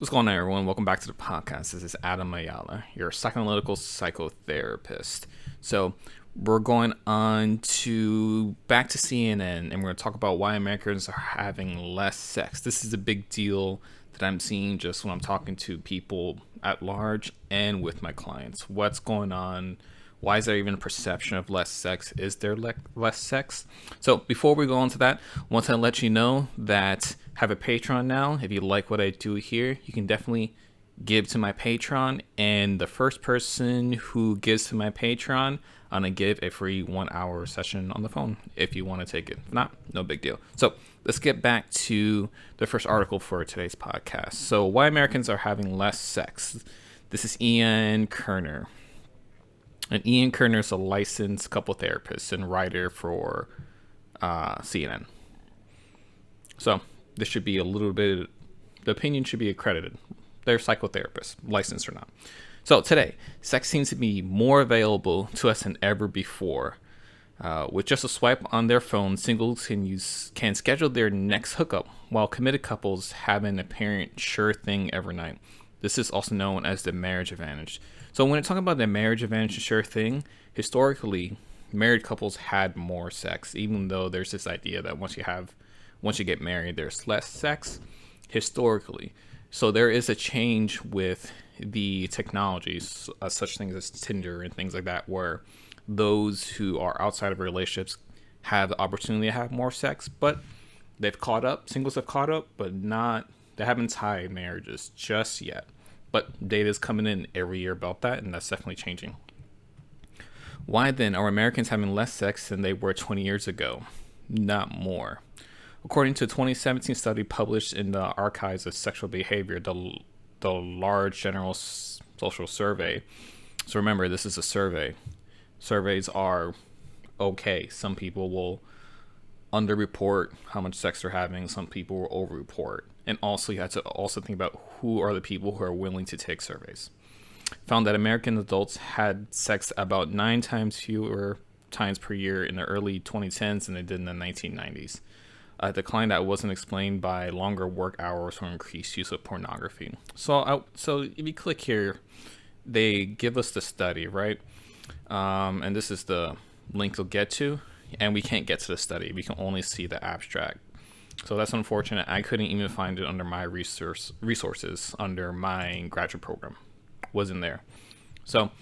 What's going on, everyone? Welcome back to the podcast. This is Ayala, your psychoanalytical psychotherapist. So we're going on to back to CNN, and we're going to talk about why Americans are having less sex. This is a big deal that I'm seeing just when I'm talking to people at large and with my clients. What's going on? Why is there even a perception of less sex? Is there less sex? So before we go into that, I want to let you know that I have a Patreon now. If you like what I do here, you can definitely give to my Patreon. And the first person who gives to my Patreon, I'm going to give a free 1 hour session on the phone if you want to take it. If not, no big deal. So let's get back to the first article for today's podcast. So why Americans are having less sex. This is Ian Kerner. And Ian Kerner is a licensed couple therapist and writer for CNN. So this should be a little bit, the opinion should be accredited. They're psychotherapists, licensed or not. So today, sex seems to be more available to us than ever before. With just a swipe on their phone, singles can schedule their next hookup, while committed couples have an apparent sure thing every night. This is also known as the marriage advantage. So when we're talking about the marriage advantage and sure thing, historically, married couples had more sex, even though there's this idea that once you get married, there's less sex historically. So there is a change with the technologies, such things as Tinder and things like that, where those who are outside of relationships have the opportunity to have more sex, but they've caught up. Singles have caught up, but they haven't tied marriages just yet. But data is coming in every year about that, and that's definitely changing. Why then are Americans having less sex than they were 20 years ago? Not more. According to a 2017 study published in the Archives of Sexual Behavior, the large general social survey. So remember, this is a survey. Surveys are okay. Some people will underreport how much sex they're having. Some people will overreport. And also, you have to also think about who are the people who are willing to take surveys. Found that American adults had sex about 9 times fewer times per year in the early 2010s than they did in the 1990s. A decline that wasn't explained by longer work hours or increased use of pornography. So if you click here, they give us the study, right? And this is the link they'll get to. And we can't get to the study. We can only see the abstract. So that's unfortunate. I couldn't even find it under my resources under my graduate program. Wasn't there. So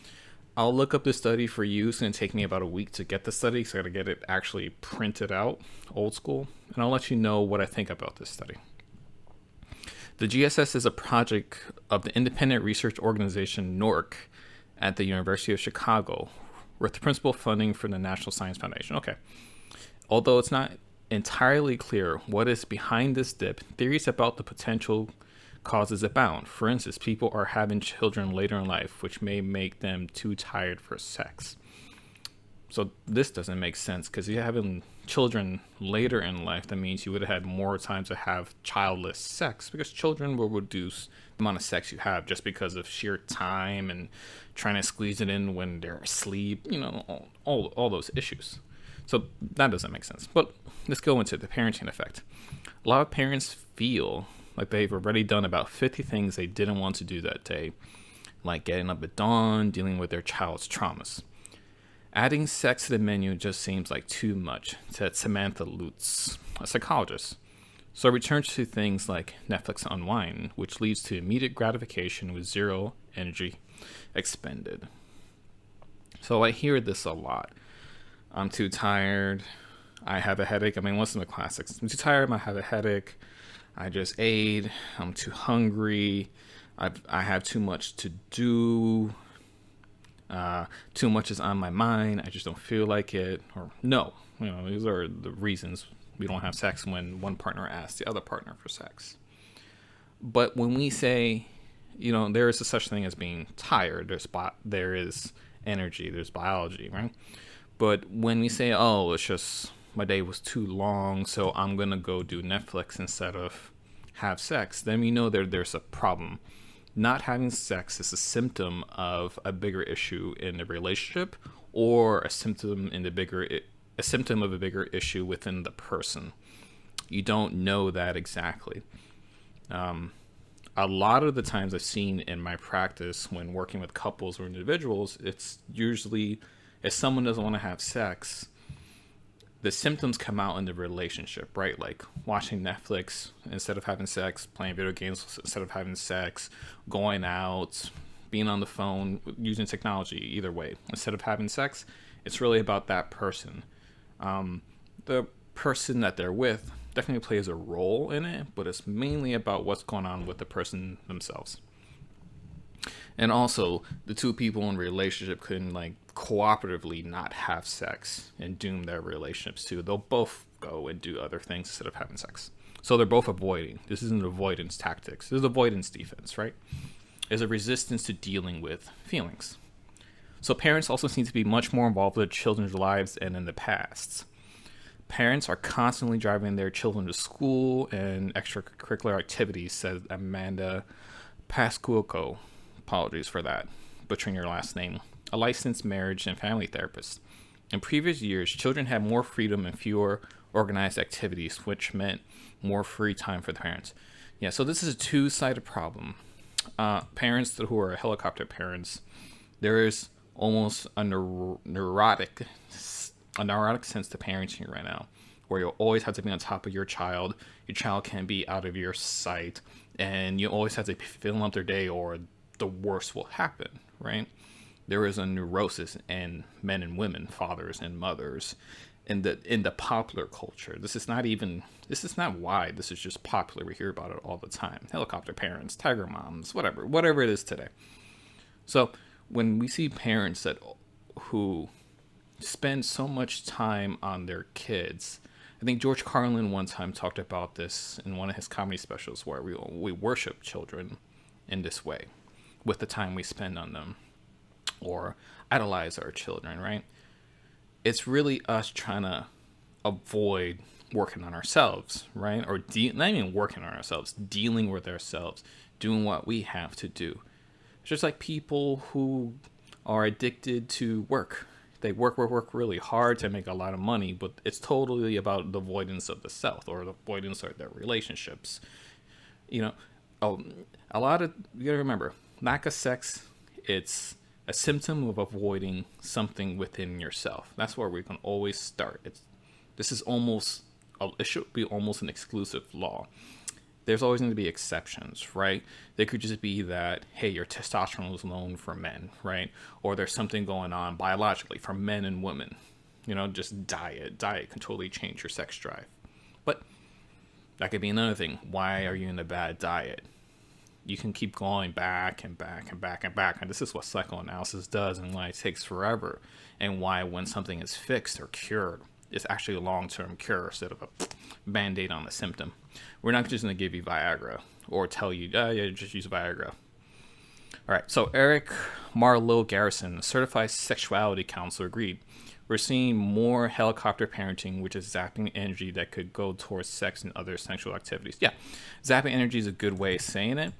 I'll look up this study for you. It's going to take me about a week to get the study. So I got to get it actually printed out, old school. And I'll let you know what I think about this study. The GSS is a project of the independent research organization NORC at the University of Chicago, with the principal funding from the National Science Foundation. Okay. Although it's not entirely clear what is behind this dip, theories about the potential causes abound. For instance, people are having children later in life, which may make them too tired for sex. So this doesn't make sense, because if you're having children later in life, that means you would have had more time to have childless sex, because children will reduce the amount of sex you have just because of sheer time and trying to squeeze it in when they're asleep, all those issues. So that doesn't make sense. But let's go into the parenting effect. A lot of parents feel like they've already done about 50 things they didn't want to do that day, like getting up at dawn, dealing with their child's traumas. Adding sex to the menu just seems like too much, said Samantha Lutz, a psychologist. So I return to things like Netflix Unwind, which leads to immediate gratification with zero energy expended. So I hear this a lot. I'm too tired. I have a headache. I mean, what's in the classics? I'm too tired. I have a headache. I just ate. I'm too hungry. I have too much to do. Too much is on my mind. I just don't feel like it. Or no, these are the reasons we don't have sex when one partner asks the other partner for sex. But when we say, there is a such thing as being tired, there is energy, there's biology, right? But when we say, it's just my day was too long, so I'm going to go do Netflix instead of have sex, then we know there's a problem. Not having sex is a symptom of a bigger issue in the relationship, or a symptom of a bigger issue within the person. You don't know that exactly. a lot of the times I've seen in my practice when working with couples or individuals, it's usually if someone doesn't want to have sex, the symptoms come out in the relationship, right? Like watching Netflix instead of having sex, playing video games instead of having sex, going out, being on the phone, using technology, either way. Instead of having sex, it's really about that person. The person that they're with definitely plays a role in it, but it's mainly about what's going on with the person themselves. And also, the two people in a relationship couldn't like cooperatively not have sex and doom their relationships too. They'll both go and do other things instead of having sex. So they're both avoiding. This isn't avoidance tactics. This is avoidance defense, right? Is a resistance to dealing with feelings. So parents also seem to be much more involved with children's lives than in the past. Parents are constantly driving their children to school and extracurricular activities, said Amanda Pascuoco. Apologies for that, butchering your last name. A licensed marriage and family therapist. In previous years, children had more freedom and fewer organized activities, which meant more free time for the parents. Yeah, so this is a two-sided problem. Parents who are helicopter parents, there is almost a neurotic sense to parenting right now, where you'll always have to be on top of your child. Your child can't be out of your sight, and you always have to fill up their day, or the worst will happen, right? There is a neurosis in men and women, fathers and mothers, in the popular culture. This is not why this is just popular. We hear about it all the time. Helicopter parents, tiger moms, whatever it is today. So when we see parents who spend so much time on their kids, I think George Carlin one time talked about this in one of his comedy specials, where we worship children in this way with the time we spend on them, or idolize our children, right? It's really us trying to avoid working on ourselves, right? Or not even working on ourselves, dealing with ourselves, doing what we have to do. It's just like people who are addicted to work. They work really hard to make a lot of money, but it's totally about the avoidance of the self, or the avoidance of their relationships. You gotta remember, lack of sex, it's a symptom of avoiding something within yourself. That's where we can always start. It should be almost an exclusive law. There's always going to be exceptions, right? They could just be that, hey, your testosterone is low for men, right? Or there's something going on biologically for men and women. Just diet. Diet can totally change your sex drive. But that could be another thing. Why are you in a bad diet? You can keep going back and back and back and back. And this is what psychoanalysis does, and why it takes forever, and why when something is fixed or cured, it's actually a long-term cure instead of a band-aid on the symptom. We're not just going to give you Viagra or tell you, just use Viagra. All right, so Eric Marlowe Garrison, a certified sexuality counselor, agreed. We're seeing more helicopter parenting, which is zapping energy that could go towards sex and other sexual activities. Yeah, zapping energy is a good way of saying it.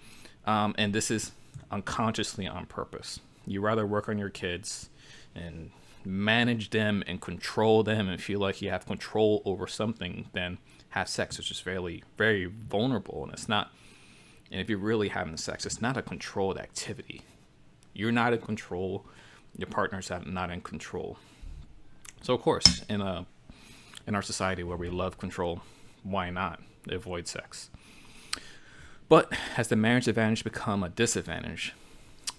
And this is unconsciously on purpose. You rather work on your kids and manage them and control them and feel like you have control over something than have sex, which is very, very vulnerable. And it's not, and if you're really having sex, it's not a controlled activity. You're not in control. Your partner's not in control. So of course, in our society where we love control, why not avoid sex? But has the marriage advantage become a disadvantage?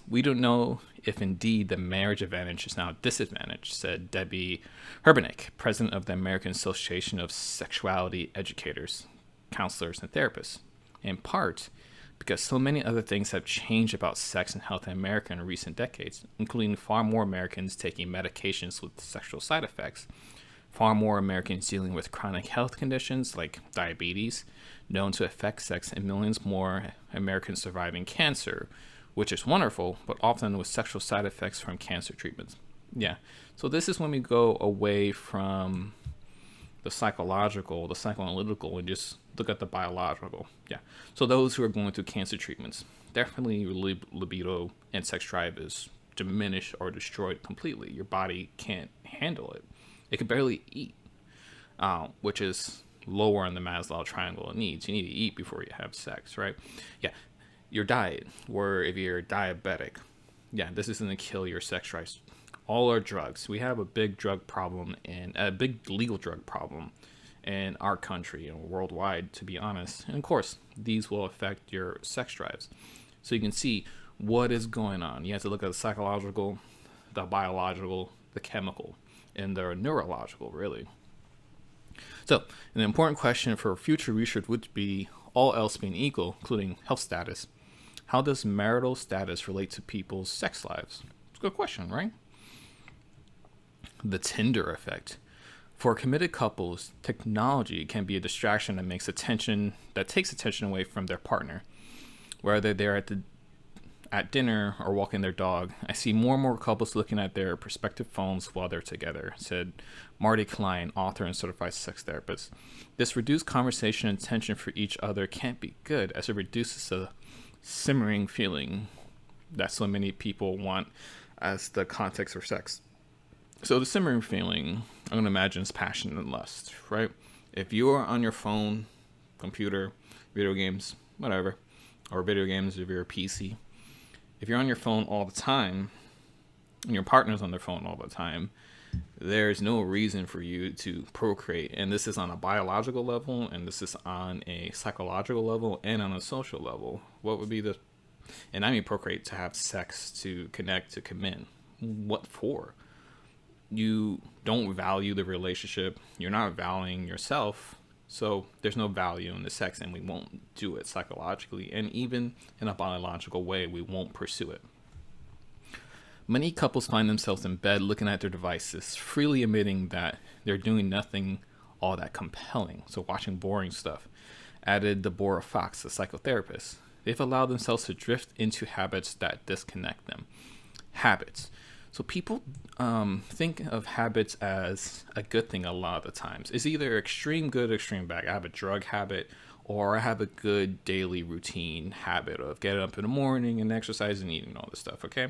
We don't know if indeed the marriage advantage is now a disadvantage, said Debbie Herbenek, president of the American Association of Sexuality Educators, Counselors, and Therapists. In part because so many other things have changed about sex and health in America in recent decades, including far more Americans taking medications with sexual side effects, far more Americans dealing with chronic health conditions like diabetes, known to affect sex, and millions more Americans surviving cancer, which is wonderful, but often with sexual side effects from cancer treatments. Yeah, so this is when we go away from the psychological, the psychoanalytical, and just look at the biological. Yeah, so those who are going through cancer treatments, definitely libido and sex drive is diminished or destroyed completely. Your body can't handle it. It can barely eat, which is lower on the Maslow triangle of needs. You need to eat before you have sex, right? Yeah. Your diet, or if you're diabetic, yeah, this is going to kill your sex drives. All our drugs. We have a big drug problem and a big legal drug problem in our country and worldwide, to be honest. And of course, these will affect your sex drives. So you can see what is going on. You have to look at the psychological, the biological, the chemical, and the neurological, really. So, an important question for future research would be, all else being equal, including health status, how does marital status relate to people's sex lives? It's a good question, right? The Tinder effect. For committed couples, technology can be a distraction that takes attention away from their partner. Whether they're at dinner or walking their dog, I see more and more couples looking at their respective phones while they're together, said Marty Klein, author and certified sex therapist. This reduced conversation and attention for each other can't be good, as it reduces the simmering feeling that so many people want as the context for sex. So the simmering feeling, I'm going to imagine, is passion and lust, right? If you are on your phone, computer, video games, whatever, or video games if you're a PC, if you're on your phone all the time, and your partner's on their phone all the time, there's no reason for you to procreate. And this is on a biological level, and this is on a psychological level, and on a social level. What would be and I mean procreate, to have sex, to connect, to commit. What for? You don't value the relationship. You're not valuing yourself. So there's no value in the sex, and we won't do it psychologically. And even in a biological way, we won't pursue it. Many couples find themselves in bed looking at their devices, freely admitting that they're doing nothing all that compelling. So watching boring stuff, added Deborah Fox, a psychotherapist. They've allowed themselves to drift into habits that disconnect them. Habits. So people think of habits as a good thing a lot of the times. It's either extreme good, extreme bad. I have a drug habit, or I have a good daily routine habit of getting up in the morning and exercising and eating all this stuff, okay?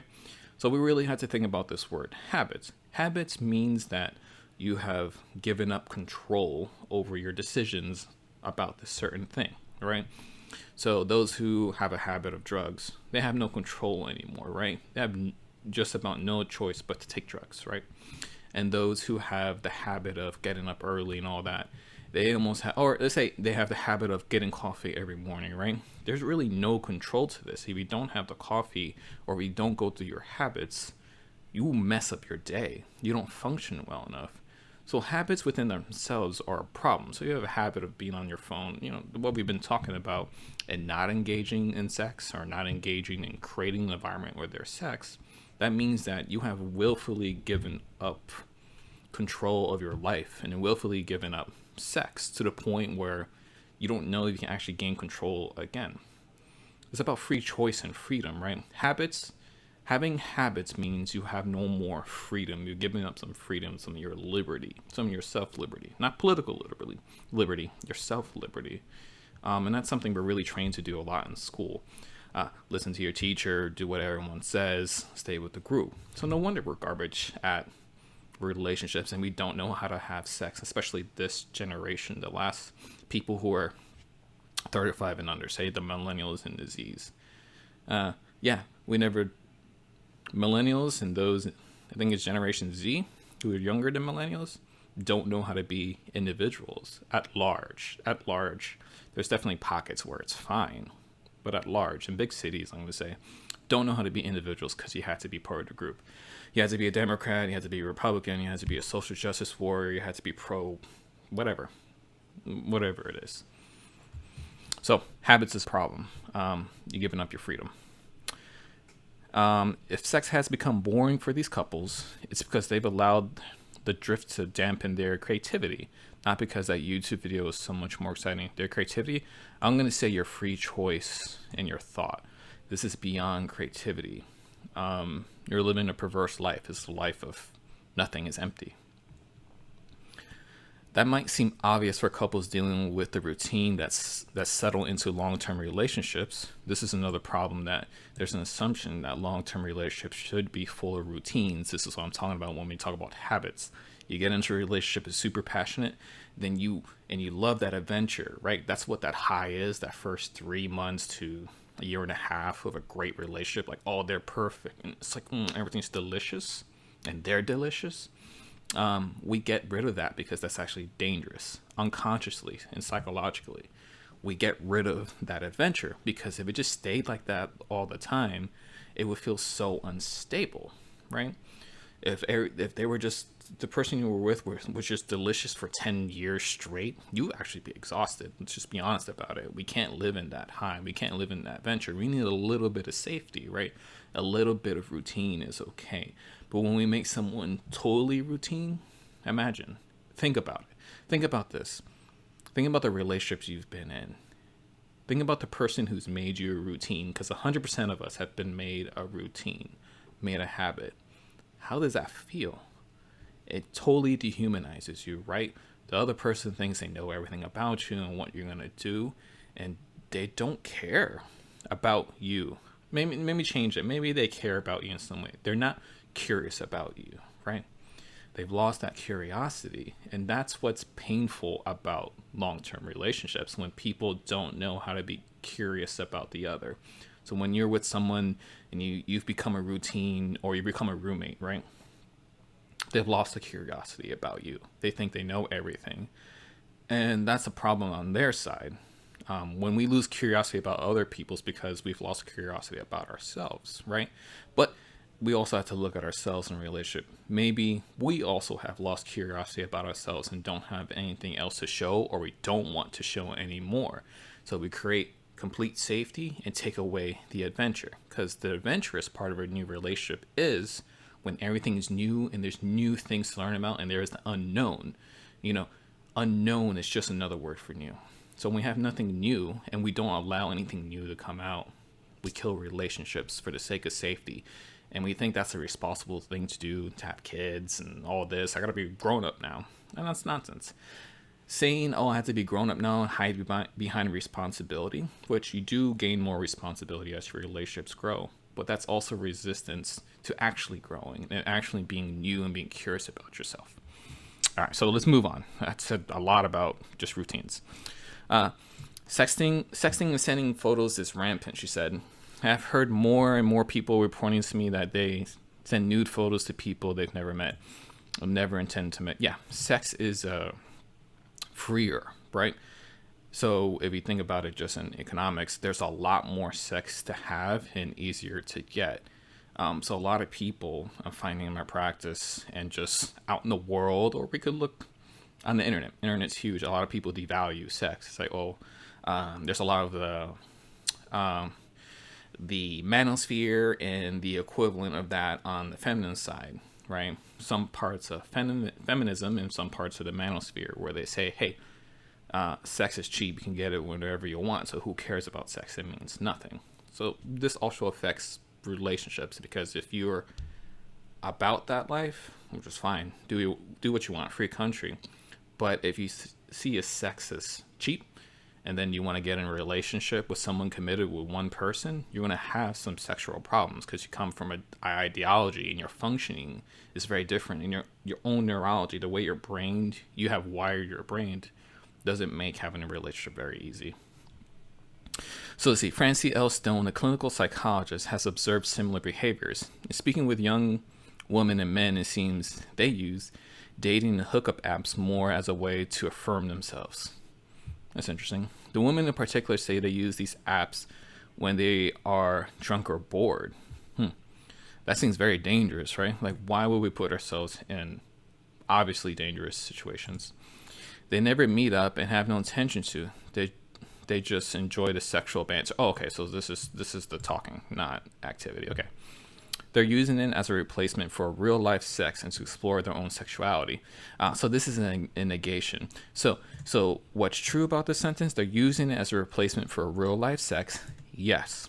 So we really have to think about this word, habits. Habits means that you have given up control over your decisions about this certain thing, right? So those who have a habit of drugs, they have no control anymore, right? They have just about no choice but to take drugs, right? And those who have the habit of getting up early and all that, they almost have, or let's say they have the habit of getting coffee every morning, right? There's really no control to this. If you don't have the coffee, or you don't go through your habits, you mess up your day. You don't function well enough. So habits within themselves are a problem. So you have a habit of being on your phone, what we've been talking about, and not engaging in sex, or not engaging in creating an environment where there's sex. That means that you have willfully given up control of your life, and willfully given up sex to the point where you don't know if you can actually gain control again. It's about free choice and freedom, right? Having habits means you have no more freedom. You're giving up some freedom, some of your liberty, some of your self-liberty. Not political liberty, your self-liberty. And that's something we're really trained to do a lot in school. Listen to your teacher, do what everyone says, stay with the group. So no wonder we're garbage at relationships, and we don't know how to have sex, especially this generation, the last people who are 35 and under, say the millennials and disease. Millennials and those, I think it's Generation Z, who are younger than millennials, don't know how to be individuals at large. There's definitely pockets where it's fine, but at large, in big cities, I'm going to say, don't know how to be individuals because you had to be part of the group. You had to be a Democrat, you had to be a Republican, you had to be a social justice warrior, you had to be pro whatever it is. So habits is a problem. You're giving up your freedom. If sex has become boring for these couples, it's because they've allowed the drift to dampen their creativity, not because that YouTube video is so much more exciting. Their creativity, I'm going to say your free choice and your thought. This is beyond creativity. You're living a perverse life. It's a life of nothing is empty. That might seem obvious for couples dealing with the routine that's settled into long-term relationships. This is another problem, that there's an assumption that long-term relationships should be full of routines. This is what I'm talking about when we talk about habits. You get into a relationship, is super passionate, then you love that adventure, right? That's what that high is, that first 3 months to a year and a half of a great relationship, like, oh, they're perfect, and it's like, everything's delicious, and they're delicious. We get rid of that because that's actually dangerous, unconsciously and psychologically. We get rid of that adventure because if it just stayed like that all the time, it would feel so unstable, right? If they were just, the person you were with was just delicious for 10 years straight, you would actually be exhausted. Let's just be honest about it. We can't live in that high. We can't live in that adventure. We need a little bit of safety, right? A little bit of routine is okay. But when we make someone totally routine, imagine, think about it. Think about this. Think about the relationships you've been in. Think about the person who's made you a routine, because 100% of us have been made a routine, made a habit. How does that feel? It totally dehumanizes you, right? The other person thinks they know everything about you and what you're going to do, and they don't care about you. Maybe change it. Maybe they care about you in some way. They're not curious about you, right? They've lost that curiosity, and that's what's painful about long-term relationships, when people don't know how to be curious about the other. So when you're with someone and you've become a routine, or you become a roommate, right? They've lost the curiosity about you. They think they know everything, and that's a problem on their side. When we lose curiosity about other people's, because we've lost curiosity about ourselves, right? But we also have to look at ourselves in a relationship. Maybe we also have lost curiosity about ourselves and don't have anything else to show, or we don't want to show anymore. So we create complete safety and take away the adventure, because the adventurous part of a new relationship is when everything is new and there's new things to learn about, and there is the unknown. Unknown is just another word for new. So when we have nothing new and we don't allow anything new to come out, we kill relationships for the sake of safety. And we think that's a responsible thing to do, to have kids and all this. I gotta be grown up now. And that's nonsense. Saying, oh, I have to be grown up now and hide behind responsibility, which you do gain more responsibility as your relationships grow. But that's also resistance to actually growing and actually being new and being curious about yourself. All right, so let's move on. I said a lot about just routines. Sexting and sending photos is rampant, she said. I've heard more and more people reporting to me that they send nude photos to people they've never met or never intend to meet. Yeah, sex is freer, right? So if you think about it just in economics, there's a lot more sex to have and easier to get. So a lot of people I'm finding in my practice and just out in the world, or we could look on the internet. Internet's huge. A lot of people devalue sex. It's like, there's a lot of the manosphere and the equivalent of that on the feminine side, right? Some parts of feminism and some parts of the manosphere where they say, hey, sex is cheap. You can get it whenever you want. So who cares about sex? It means nothing. So this also affects relationships, because if you're about that life, which is fine, do what you want, free country. But if you see a sex as cheap, and then you want to get in a relationship with someone committed with one person, you're going to have some sexual problems, because you come from an ideology and your functioning is very different. And your own neurology, the way you have wired your brain, doesn't make having a relationship very easy. So let's see. Francie L. Stone, a clinical psychologist, has observed similar behaviors. Speaking with young women and men, it seems they use dating and hookup apps more as a way to affirm themselves. That's interesting. The women in particular say they use these apps when they are drunk or bored. That seems very dangerous, right? Like, why would we put ourselves in obviously dangerous situations? They never meet up and have no intention to. They just enjoy the sexual banter. Oh, okay, so this is the talking, not activity. Okay. They're using it as a replacement for real life sex and to explore their own sexuality. So this is a negation. So what's true about this sentence? They're using it as a replacement for real life sex. Yes.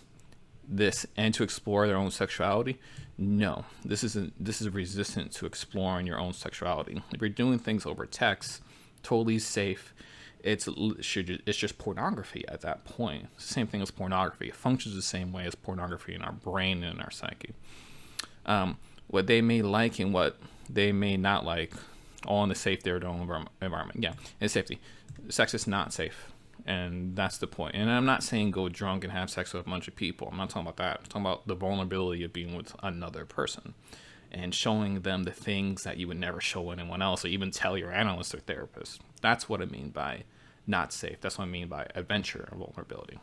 This, and to explore their own sexuality. No. This is resistant to exploring your own sexuality. If you're doing things over text, totally safe. It's just pornography at that point. It's the same thing as pornography. It functions the same way as pornography in our brain and in our psyche. What they may like and what they may not like, all in the safe their own environment. Yeah, and safety. Sex is not safe And that's the point. And I'm not saying go drunk and have sex with a bunch of people. I'm not talking about that. I'm talking about the vulnerability of being with another person and showing them the things that you would never show anyone else, or even tell your analyst or therapist. That's what I mean by not safe. That's what I mean by adventure and vulnerability.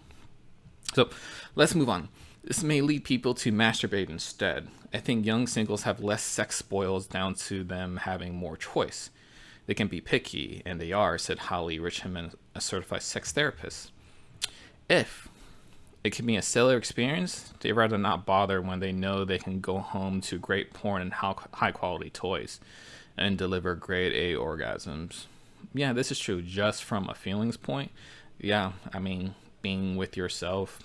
So let's move on. This may lead people to masturbate instead. I think young singles have less sex spoils down to them having more choice. They can be picky, and they are, said Holly Richmond, a certified sex therapist. If it can be a stellar experience, they'd rather not bother when they know they can go home to great porn and high quality toys and deliver grade A orgasms. Yeah, this is true. Just from a feelings point, yeah, I mean, being with yourself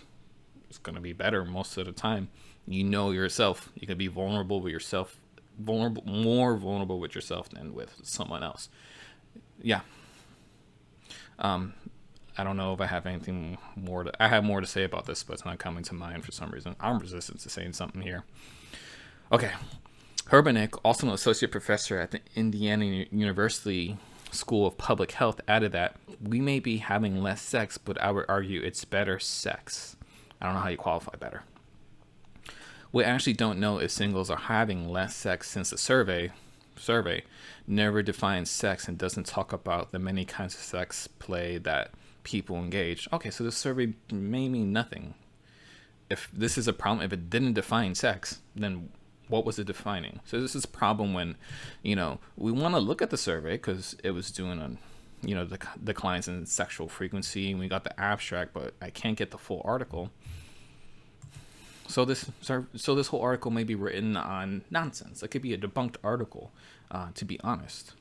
is going to be better most of the time. You know yourself. You can be vulnerable with yourself, more vulnerable with yourself than with someone else. Yeah. I don't know if I have anything more I have more to say about this, but it's not coming to mind for some reason. I'm resistant to saying something here. Okay. Herbenek, also an associate professor at the Indiana University School of Public Health, added that we may be having less sex, but I would argue it's better sex. I don't know how you qualify better. We actually don't know if singles are having less sex, since the survey never defines sex and doesn't talk about the many kinds of sex play that people engage. Okay, so the survey may mean nothing. If this is a problem, if it didn't define sex, then what was it defining? So this is a problem when, we want to look at the survey because it was doing on, the declines in sexual frequency, and we got the abstract, but I can't get the full article. So this whole article may be written on nonsense. It could be a debunked article, to be honest.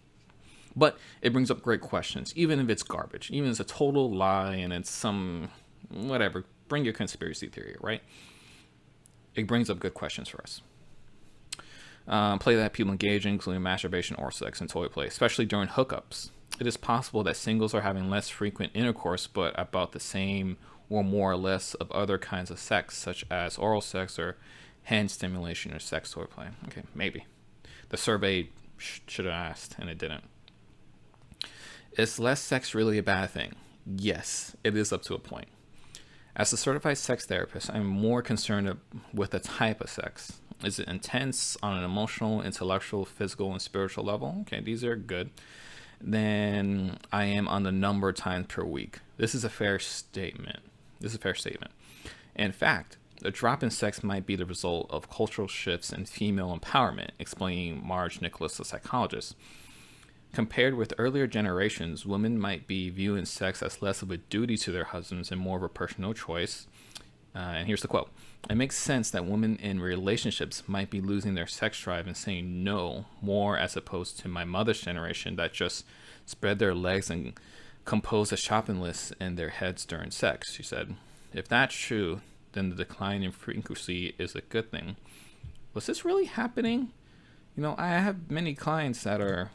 But it brings up great questions, even if it's garbage, even if it's a total lie and it's some whatever. Bring your conspiracy theory, right? It brings up good questions for us. Play that people engage in, including masturbation, oral sex, and toy play, especially during hookups. It is possible that singles are having less frequent intercourse, but about the same or more or less of other kinds of sex, such as oral sex or hand stimulation or sex toy play. Okay, maybe. The survey should have asked, and it didn't. Is less sex really a bad thing? Yes, it is up to a point. As a certified sex therapist, I'm more concerned with the type of sex. Is it intense on an emotional, intellectual, physical, and spiritual level? Okay, these are good. Then I am on the number of times per week. This is a fair statement. In fact, the drop in sex might be the result of cultural shifts in female empowerment, explaining Marge Nicholas, a psychologist. Compared with earlier generations, women might be viewing sex as less of a duty to their husbands and more of a personal choice. And here's the quote. It makes sense that women in relationships might be losing their sex drive and saying no more, as opposed to my mother's generation that just spread their legs and composed a shopping list in their heads during sex, she said. If that's true, then the decline in frequency is a good thing. Was this really happening? I have many clients that are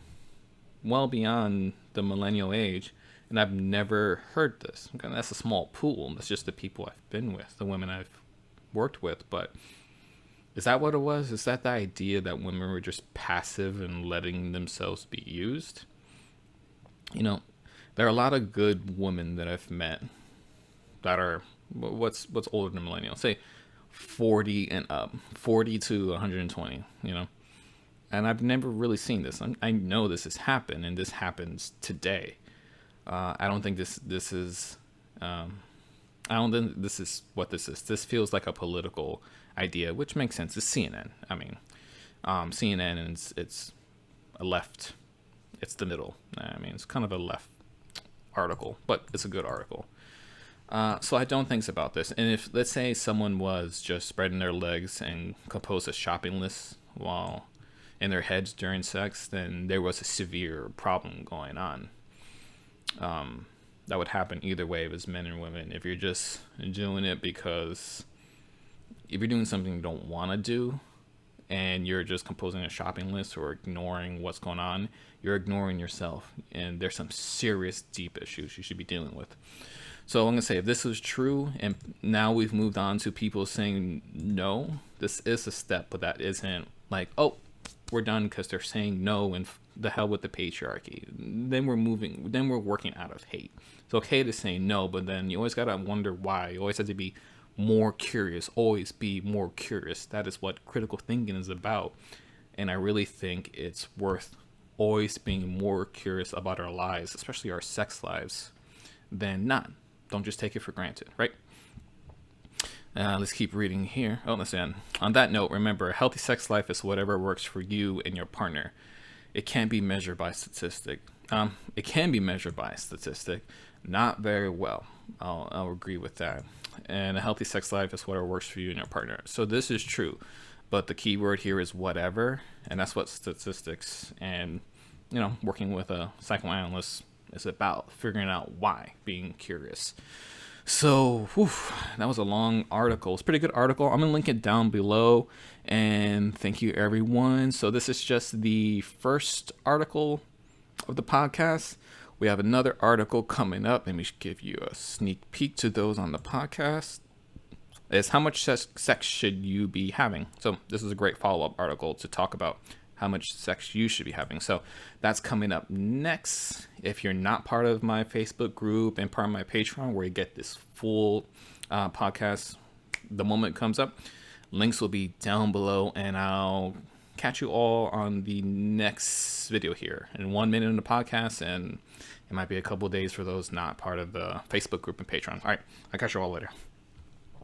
well beyond the millennial age, and I've never heard this. Okay, that's a small pool. That's just the people I've been with, the women I've worked with. But is that what it was? Is that the idea that women were just passive and letting themselves be used? There are a lot of good women that I've met that are what's older than millennials, say 40 and up, 40 to 120, and I've never really seen this. I know this has happened, and this happens today. I don't think this is I don't think this is what this is. This feels like a political idea, which makes sense. It's CNN. I mean, CNN, and it's a left. It's the middle. I mean, it's kind of a left article, but it's a good article. So I don't think about this. And if, let's say, someone was just spreading their legs and composed a shopping list while in their heads during sex, then there was a severe problem going on. That would happen either way, if it's men and women. If you're just doing it because if you're doing something you don't want to do and you're just composing a shopping list or ignoring what's going on, you're ignoring yourself. And there's some serious, deep issues you should be dealing with. So I'm going to say, if this was true, and now we've moved on to people saying no, this is a step, but that isn't like, oh, we're done because they're saying no in the hell with the patriarchy. Then we're working out of hate. So okay to say no, but then you always gotta wonder why. You always have to be more curious, always be more curious. That is what critical thinking is about. And I really think it's worth always being more curious about our lives, especially our sex lives, than not. Don't just take it for granted, right? Let's keep reading here. Oh, listen. On that note, remember, a healthy sex life is whatever works for you and your partner. It can't be measured by statistic. It can be measured by statistic, not very well. I'll agree with that. And a healthy sex life is whatever works for you and your partner. So this is true, but the key word here is whatever, and that's what statistics and working with a psychoanalyst is about, figuring out why, being curious. So, that was a long article. It's a pretty good article. I'm going to link it down below. And thank you, everyone. So this is just the first article of the podcast. We have another article coming up. Let me give you a sneak peek to those on the podcast. Is how much sex should you be having? So this is a great follow-up article to talk about how much sex you should be having. So that's coming up next. If you're not part of my Facebook group and part of my Patreon, where you get this full podcast the moment it comes up, links will be down below, and I'll catch you all on the next video here in 1 minute in the podcast, and it might be a couple of days for those not part of the Facebook group and Patreon. All right, I'll catch you all later.